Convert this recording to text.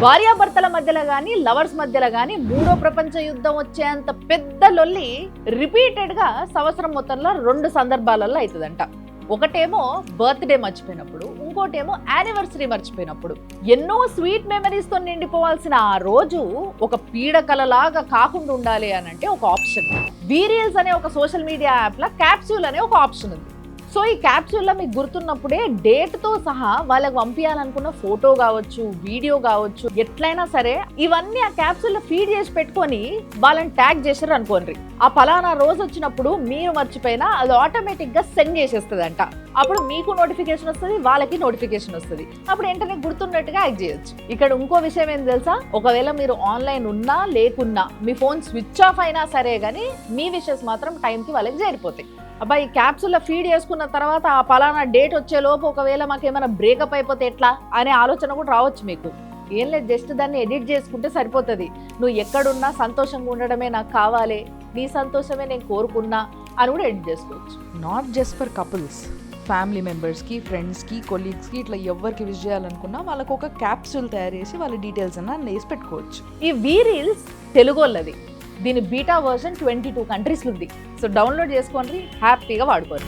భార్యాభర్తల మధ్యలో కానీ లవర్స్ మధ్యలో కానీ మూడో ప్రపంచ యుద్ధం వచ్చేంత పెద్ద లొల్లి రిపీటెడ్గా సంవత్సరం మొత్తంలో 2 సందర్భాలలో అవుతుందంట. ఒకటేమో బర్త్డే మర్చిపోయినప్పుడు, ఇంకోటేమో యానివర్సరీ మర్చిపోయినప్పుడు. ఎన్నో స్వీట్ మెమరీస్తో నిండిపోవాల్సిన ఆ రోజు ఒక పీడకలలాగా కాకుండా ఉండాలి అని అంటే ఒక ఆప్షన్. వీరియల్స్ అనే ఒక సోషల్ మీడియా యాప్లో క్యాప్సూల్ అనే ఒక ఆప్షన్ ఉంది. సో ఈ క్యాప్సూల్లో మీకు గుర్తున్నప్పుడే డేట్తో సహా వాళ్ళకి పంపించాలనుకున్న ఫోటో కావచ్చు, వీడియో కావచ్చు, ఎట్లయినా సరే ఇవన్నీ ఆ క్యాప్సూల్లో ఫీడ్ చేసి పెట్టుకొని వాళ్ళని ట్యాగ్ చేశారు అనుకోండి. ఆ పలానా రోజు వచ్చినప్పుడు మీరు మర్చిపోయినా అది ఆటోమేటిక్గా సెండ్ చేసేస్తుందంట. అప్పుడు మీకు నోటిఫికేషన్ వస్తుంది, వాళ్ళకి నోటిఫికేషన్ వస్తుంది. అప్పుడు వెంటనే గుర్తున్నట్టుగా యాక్ట్ చేయొచ్చు. ఇక్కడ ఇంకో విషయం ఏం తెలుసా, ఒకవేళ మీరు ఆన్లైన్ ఉన్నా లేకున్నా మీ ఫోన్ స్విచ్ ఆఫ్ అయినా సరే కానీ మీ విషెస్ మాత్రం టైంకి వాళ్ళకి చేరిపోతాయి. అబ్బాయి ఈ క్యాప్సూల్లో ఫీడ్ చేసుకున్న తర్వాత ఆ పలానా డేట్ వచ్చేలోపు ఒకవేళ మాకేమైనా బ్రేకప్ అయిపోతే ఎట్లా అనే ఆలోచన కూడా రావచ్చు మీకు. ఏం లేదు, జస్ట్ దాన్ని ఎడిట్ చేసుకుంటే సరిపోతుంది. నువ్వు ఎక్కడున్నా సంతోషంగా ఉండడమే నాకు కావాలి, నీ సంతోషమే నేను కోరుకున్నా అని కూడా ఎడిట్ చేసుకోవచ్చు. Not just for couples, family మెంబర్స్కి, ఫ్రెండ్స్కి, కొలీగ్స్కి, ఇట్లా ఎవరికి విష్ చేయాలనుకున్నా వాళ్ళకు ఒక క్యాప్సూల్ తయారు చేసి వాళ్ళ డీటెయిల్స్ అన్న వేసి పెట్టుకోవచ్చు. ఈ వీరీల్స్ తెలుగు వాళ్ళది. దీని బీటా వర్షన్ 22 కంట్రీస్లో ఉంది. సో డౌన్లోడ్ చేసుకోండి, హ్యాపీగా వాడుకోండి.